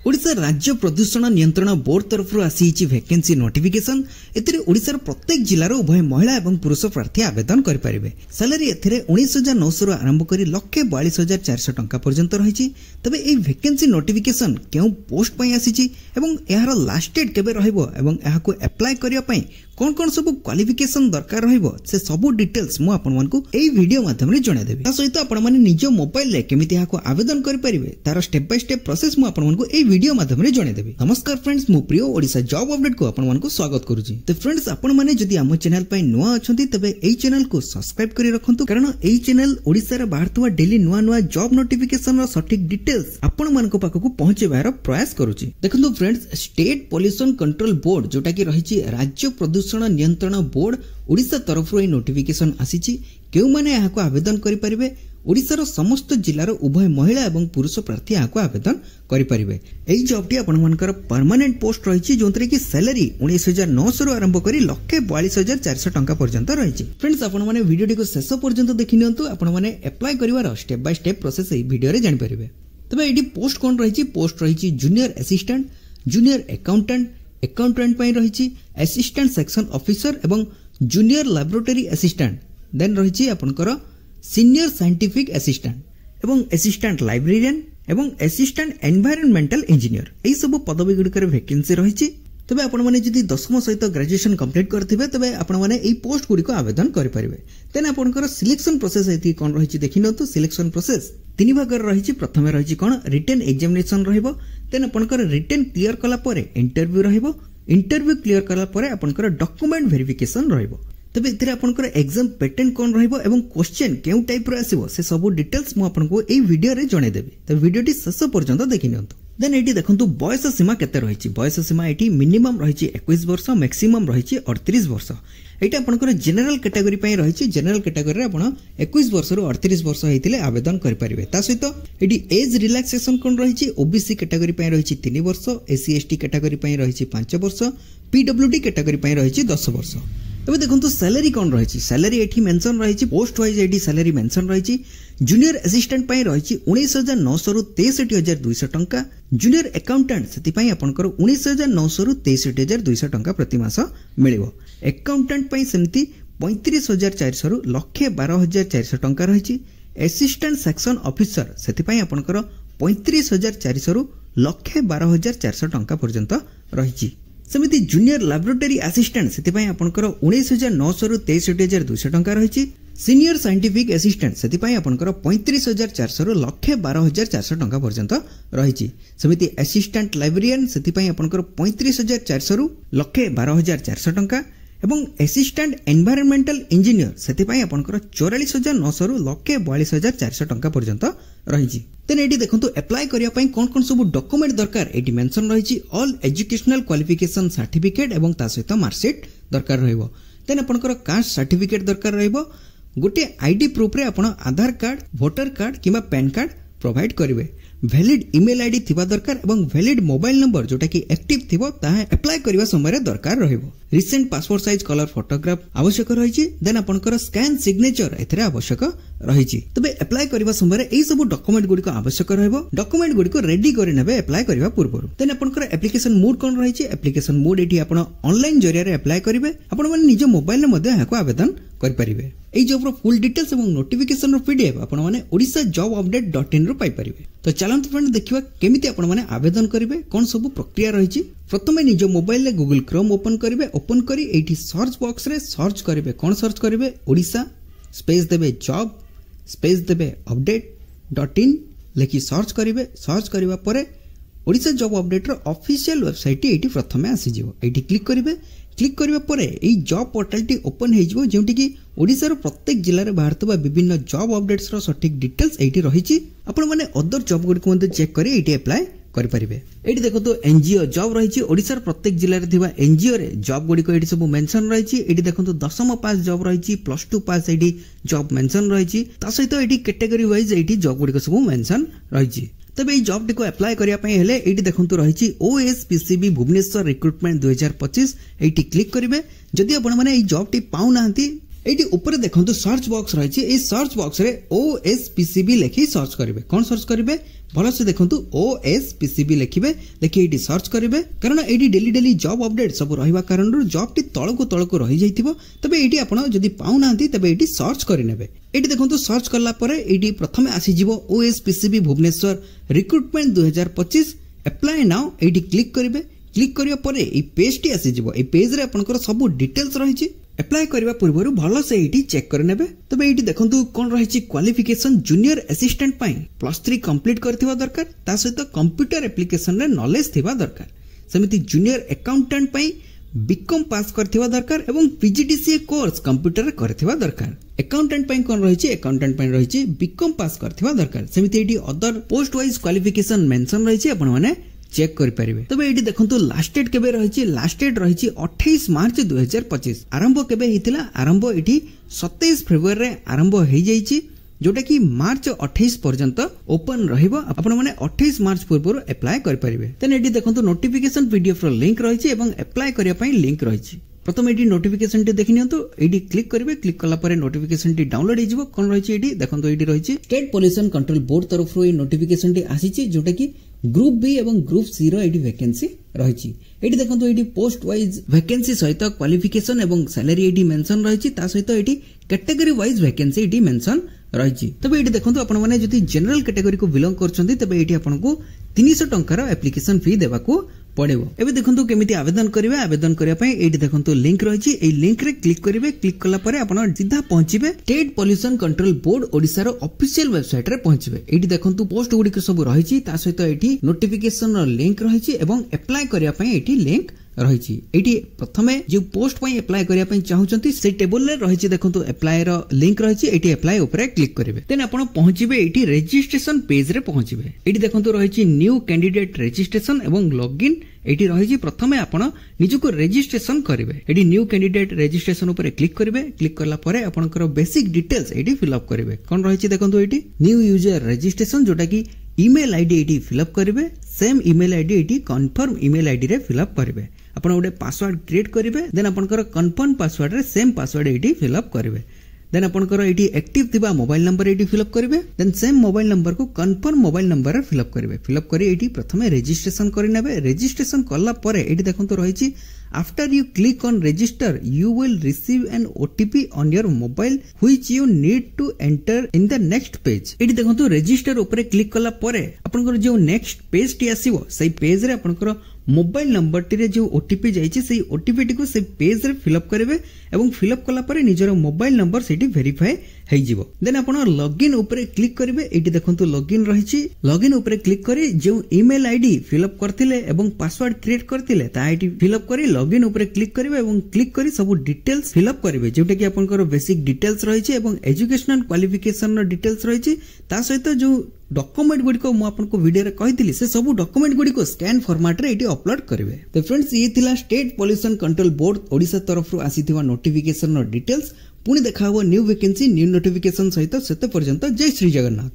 ओडिशा राज्य प्रदूषण नियंत्रण बोर्ड तरफ आसी वैकेंसी नोटिफिकेशन। एथिरे ओडिशार प्रत्येक जिलार उभय महिला एवं पुरुष प्रार्थी आवेदन करें। सैलरी एथिरे 19,900 आरंभ कर 1,42,400 टंका पर्यंत रही। तबे ए वैकेंसी नोटिफिकेशन केउ पोस्ट पई आसी एवं यार लास्ट डेट केबे रहइबो एवं याको अप्लाई करिया पई कौन कौन सब क्वालिफिकेशन दरकार रहिबो से सब डिटेल्स मु आपन मानकु एई वीडियो माध्यम रे जणा देबी। ता सहित आपन माने निज मोबाइल रे केमिति याको आवेदन करि परिबे तार स्टेप बाय स्टेप प्रोसेस मु आपन मानकु एई वीडियो माध्यम रे जणा देबी। नमस्कार फ्रेंड्स, मु प्रियो ओडिशा जॉब अपडेट को आपन मानकु स्वागत करूची। तो फ्रेंड्स, आपन माने जदि हम चैनल पई नुवा अछंती तबे एई चैनल को सब्सक्राइब करि रखंतु, कारण एई चैनल ओडिसा रे बाहरतवा डेली नुवा नुवा जॉब नोटिफिकेशन रो सटीक डिटेल्स आपन मानकु पाखकु पहुंचेबार प्रयास करूची। देखंतु friends, state pollution control board जोटा कि रहिची राज्य प्रदूषण नियंत्रण बोर्ड ओडिशा तरफ रो नोटिफिकेशन आसीची। केउ माने याको आवेदन करि परिबे। ओडिशार समस्त जिल्लार उभय महिला एवं पुरुष प्रार्थी याको आवेदन करि परिबे। एई जॉब टी आपन मानकर परमानेंट पोस्ट रहिची, जोंतरे कि सैलरी 19,900 रु आरंभ करी 1,42,400 टंका पर्यंत रहिची। फ्रेंड्स, आपन माने वीडियो टी को शेष पर्यंत देखि नियंतु। आपन माने अप्लाई करिवार स्टेप बाय स्टेप प्रोसेस एई वीडियो रे जानि परिबे। तबे एडी पोस्ट कोन रहिची? पोस्ट रहिची junior assistant, junior accountant, accountant पई रहिची असिस्टेंट सेक्शन ऑफिसर एवं जूनियर लैबोरेटरी असिस्टेंट। देन रहिची आपनकर सीनियर साइंटिफिक असिस्टेंट एवं असिस्टेंट लाइब्रेरियन एवं असिस्टेंट एनवायरनमेंटल इंजीनियर। एई सब पदवी गुडिकर वैकेंसी रहिची। तबे आपण माने जदि 10वीं सहित ग्रेजुएशन कंप्लीट करथिबे तबे आपण माने एई पोस्ट गुडी को आवेदन करि परिबे। देन आपनकर सिलेक्शन प्रोसेस एति कोन रहिची देखिनतो। सिलेक्शन प्रोसेस तीन भाग रहिची। प्रथमे रहिची कोन रिटन एग्जामिनेशन रहिबो। देन आपनकर रिटन क्लियर कला परे इंटरव्यू रहिबो। इंटरव्यू क्लियर कला परे आपनकर डॉक्यूमेंट वेरिफिकेशन रहिबो। तबे इतरे आपनकर एग्जाम पैटर्न कोन रहिबो एवं क्वेश्चन केउ टाइप रो आसीबो से सब डिटेल्स मु आपनको एई वीडियो रे जणे देबी। त वीडियोटी शेष पर्यंत देखि नियंतु। देन एटी देखंतु बयस सीमा केते रहिची। बयस सीमा एटी मिनिमम रहिची 21 वर्ष, मैक्सिमम रहिची 38 वर्ष। एटा आपनकर जनरल कैटेगरी पई रहिची। जनरल कैटेगरी रे आपण 21 वर्ष रु 38 वर्ष हेतिले आवेदन करि परिबे। ता सहित एटी एज रिलैक्सेशन कोन रहिची। ओबीसी कैटेगरी पई रहिची 3 वर्ष, एससी एसटी कैटेगरी पई रहिची 5 वर्ष, पीडब्ल्यूडी कैटेगरी पई रहिची 10 वर्ष। एबे देखंतु सैलरी कोन रहिची। सैलरी एठी मेंशन रहिची। पोस्ट वाइज एठी सैलरी मेंशन रहिची। जूनियर असिस्टेंट पई रहिची 19,900 रु 63,200 टंका। जूनियर अकाउंटेंट सेति पई आपनकर 19,900 रु 63,200 टंका प्रति मास मिलिबो। अकाउंटेंट पई सेमति 35,400 रु 1,12,400 टंका रहिची। असिस्टेंट सेक्शन ऑफिसर सेति पई आपनकर 35,400 रु 1,12,400 टंका पर्यंत रहिची। सेमिति जूनियर लैबोरेटरी असिस्टेंट सेति पई आपनकर 19,900 रु 63,200 टंका रहिची। सीनियर साइंटिफिक असिस्टेंट सेति पई आपनकर 35,400 रु 1,12,400 टंका पर्यंत रहिची। सेमिति असिस्टेंट लाइब्रेरियन सेति पई आपनकर 35,400 रु 1,12,400 टंका एवं असिस्टेंट एनवायरनमेंटल इंजीनियर सेति पई आपनकर 44,900 रु 1,42,400 टंका पर्यंत रहिची। देन एटी देखंतु अप्लाई करिया पई कोन कोन सब डॉक्यूमेंट दरकार एटी मेंशन रहिची। ऑल एजुकेशनल क्वालिफिकेशन सर्टिफिकेट एवं ता सहित मार्कशीट दरकार रहइबो। देन आपनकर कास्ट सर्टिफिकेट दरकार रहइबो। गोटे आईडी प्रूफ रे आपण आधार कार्ड, वोटर कार्ड किबा पैन कार्ड प्रोवाइड करिवे। वैलिड ईमेल आईडी थिबा दरकार एवं वैलिड मोबाइल नंबर जोटा कि एक्टिव थिबो ताहा अप्लाई करिवा समय रे दरकार रहइबो। Recent passport size colour photograph आवश्यक रहिची। देन आपनकर स्कैन सिग्नेचर एथरे आवश्यक रहिची। तबे अप्लाई करिवा समय रे एई सब डॉक्यूमेंट गुडी को आवश्यक रहइबो। डॉक्यूमेंट गुडी को रेडी करि नेबे अप्लाई करिवा पूर्वरु। देन आपनकर एप्लीकेशन मोड कोन रहिची। एप्लीकेशन मोड एठी आपण ऑनलाइन जरिया रे अप्लाई करिवे। आपण माने निज मोबाइल रे मध्ये हाको आवेदन करि परिबे। एई जॉब रो फुल डिटेल्स एवं नोटिफिकेशन रो पीडीएफ आपण माने odisajobupdate.in रो पाई परिबे। तो चलंतु फ्रेंड देखिबा केमिति आपण माने आवेदन करिवे, कोन सब प्रक्रिया रहिची। प्रथमे निज मोबाइल रे गूगल क्रोम ओपन करिवे। ओपन करी एठी सर्च बॉक्स रे सर्च करिवे। कोन सर्च करिवे? ओडिशा स्पेस देबे जॉब स्पेस देबे update.in लेखि सर्च करिवे। सर्च करिवा परे ओडिशा जॉब अपडेट रो ऑफिशियल वेबसाइट एठी प्रथमे आसी जिवो। एठी क्लिक करिवे। क्लिक करिवा परे एई जॉब पोर्टल टी ओपन हे जिवो, जेउटी कि ओडिसा रो प्रत्येक जिल्ला रे बाहरतबा विभिन्न जॉब अपडेट्स रो सटीक डिटेल्स एठी रहिची। आपण माने अदर जॉब गुडी को मध्ये चेक करी एठी अप्लाई करि परिबे। एठी देखो तो एनजीओ जॉब रहिची। ओडिसा रो प्रत्येक जिल्ला रे थिबा एनजीओ रे जॉब गुडी को एठी सब मेंशन रहिची। एठी देखो तो 10th पास जॉब रहिची, +2 पास एठी जॉब मेंशन रहिची। ता सहित एठी कैटेगरी वाइज एठी जॉब गुडी को सब मेंशन रहिची। तबे एई जॉब टी को अप्लाई करिया पई हेले एठी देखंतु रहिची ओएसपीसीबी भुवनेश्वर रिक्रुटमेंट 2025। एठी क्लिक करिवे। जदि आपण माने एई जॉब टी पाउ नाहंती एटी ऊपर देखंतु सर्च बॉक्स रही है। सर्च बॉक्स रे OSPCB लिखि सर्च करेंगे। कौन सर्च करेंगे भल से देखंतु OSPCB लिखिबे। देखिए ये सर्च करेंगे कारण ये डेली डेली जॉब अपडेट सब रहा कारण जॉब टी तलक रही जाइथिबो। तबे एटी आपण जदि पाउ नांती तबे एटी सर्च करिनेबे। एटी देखंतु सर्च करला परे एटी प्रथमे आसी जिवो OSPCB Bhubaneswar recruitment 2025 apply now. एटी क्लिक करेंगे। क्लिक करिया परे ए पेज टी आसी जिवो। ए पेज रे आपनकर सब डिटेल्स रही है। अप्लाई करबा पूर्व भल से एटी चेक कर नेबे। तबे एटी देखंतु कोन रही क्वालिफिकेशन जूनियर असिस्टेंट पई +3 कंप्लीट करथिबा दरकार। ता सहित कंप्यूटर एप्लिकेशन रे नॉलेज थिबा दरकार। समिति जूनियर अकाउंटेंट पई बीकॉम पास करथिबा दरकार एवं PGDCA कोर्स कंप्यूटर करथिबा दरकार। अकाउंटेंट पई कोन रही अकाउंटेंट पई रही बीकॉम पास करथिबा दरकार। समिति eighty other post wise qualification mention रही आपण माने चेक कर पारिबे। तबे एटी देखंतु लास्ट डेट केबे रही। लास्ट डेट रही 28 मार्च 2025। आरंभ केबे हितिला आरंभ एटी 27 फेब्रुआरी रे आरंभ हेई जाईची जोटा कि मार्च 28 पर्यंत ओपन रहिबो। आपण माने 28 मार्च पूर्व अप्लाई कर पारिबे। तने एटी देखंतु नोटिफिकेशन PDF रो लिंक रही एवं अप्लाई करिया पई लिंक रही। प्रथम एटी नोटिफिकेशन टी देखि नियंतु। एटी क्लिक करिवे। क्लिक कला परे नोटिफिकेशन टी डाउनलोड हेजिवो। कोन रही एटी देखंतु एटी रही स्टेट पोल्यूशन कंट्रोल बोर्ड तरफ रो नोटिफिकेशन टी आसीची जोटा कि ग्रुप बी एवं ग्रुप सी रो एटी वैकेंसी रही। एटी देखंतु एटी पोस्ट वाइज वैकेंसी सहित क्वालिफिकेशन एवं सैलरी एटी मेंशन रही। ता सहित eighty category wise vacancy eighty mention रही। तबे एटी देखंतु आपण माने जति जनरल कैटेगरी को बिलोंग करछन्ती तबे एटी आपनको 300 टंकार एप्लिकेशन फी देबाको पड़ेबो। एबे देखंतु केमिति आवेदन करिवे। आवेदन करिया पई एटी देखंतु लिंक रही। ए लिंक रे क्लिक करिवे। क्लिक कला परे आपण सीधा पहुंचीबे state pollution control board Odisha रो ऑफिशियल वेबसाइट रे पहुंचीबे। एटी देखंतु पोस्ट गुडी के सब रही। ता सहित एटी नोटिफिकेशन रो लिंक रही एवं अप्लाई करिया पई एटी लिंक रही। एटी प्रथमे जो पोस्ट पई अप्लाई करिया पई चाहुचंती से टेबल रे रही देखंतु अप्लाई रो लिंक रही। एटी अप्लाई ऊपर क्लिक करिवे। देन आपण पहुंचीबे एटी रजिस्ट्रेशन पेज रे पहुंचीबे। एटी देखंतु रही न्यू कैंडिडेट रजिस्ट्रेशन एवं लॉगिन एटी रही। प्रथमे आपण निजको रजिस्ट्रेशन करिवे। एटी न्यू कैंडिडेट रजिस्ट्रेशन ऊपर क्लिक करिवे। क्लिक करला परे आपनकर बेसिक डिटेल्स एटी फिल अप करिवे। कोन रही देखंतु एटी न्यू यूजर रजिस्ट्रेशन जोटा कि ईमेल आईडी एटी फिल अप करिवे। सेम ईमेल आईडी एटी कंफर्म ईमेल आईडी रे फिल अप करिवे। आपण गोटे पासवर्ड क्रिएट करिवे। देन आपनकर कंफर्म पासवर्ड रे सेम पासवर्ड एटी फिल अप करिवे। देन आपनकर एटी एक्टिव थिबा मोबाइल नंबर एटी फिल अप करिवे। देन सेम मोबाइल नंबर को कंफर्म मोबाइल नंबर रे फिल अप करिवे। फिल अप करी एटी प्रथमे रजिस्ट्रेशन करि नेबे। रजिस्ट्रेशन करला परे एटी देखंतु रही after you click on register you will receive an OTP on your mobile which you need to enter in the next page. एटी देखंतु रजिस्टर ऊपर क्लिक करला परे आपनकर जो नेक्स्ट पेज टी आसीबो सेही पेज रे आपनकर मोबाइल नंबर टी जो OTP जाइछि सेही OTP टी को से पेज रे फिल अप करिवे एवं फिल अप कला परे निजर मोबाइल नंबर सेठी वेरीफाई हेइ जिवो। देन आपण लॉगिन ऊपर क्लिक करिवे। एटी देखंतु लॉगिन रहिछि। लॉगिन ऊपर क्लिक करी जो ईमेल आईडी फिल अप करथिले एवं पासवर्ड क्रिएट करथिले ता एटी फिल अप करी लॉगिन ऊपर क्लिक करिवे एवं क्लिक करी सब डिटेल्स फिल अप करिवे जोटा कि आपनकर बेसिक डिटेल्स रहिछि एवं एजुकेशनल क्वालिफिकेशन रो डिटेल्स रहिछि। ता सहित जो डॉक्यूमेंट गुडी को मु आपनको वीडियो रे कहितली से सब डॉक्यूमेंट गुडी को स्कैन फॉर्मेट रे एटी अपलोड करिवे। तो फ्रेंड्स ये थिला state pollution control board Odisha तरफ रु आसीथिबा नोटिफिकेशन रो डिटेल्स। पुणी देखा न्यू वैकेंसी न्यू नोटिफिकेशन सहित सेते पर्यंत जय श्री जगन्नाथ।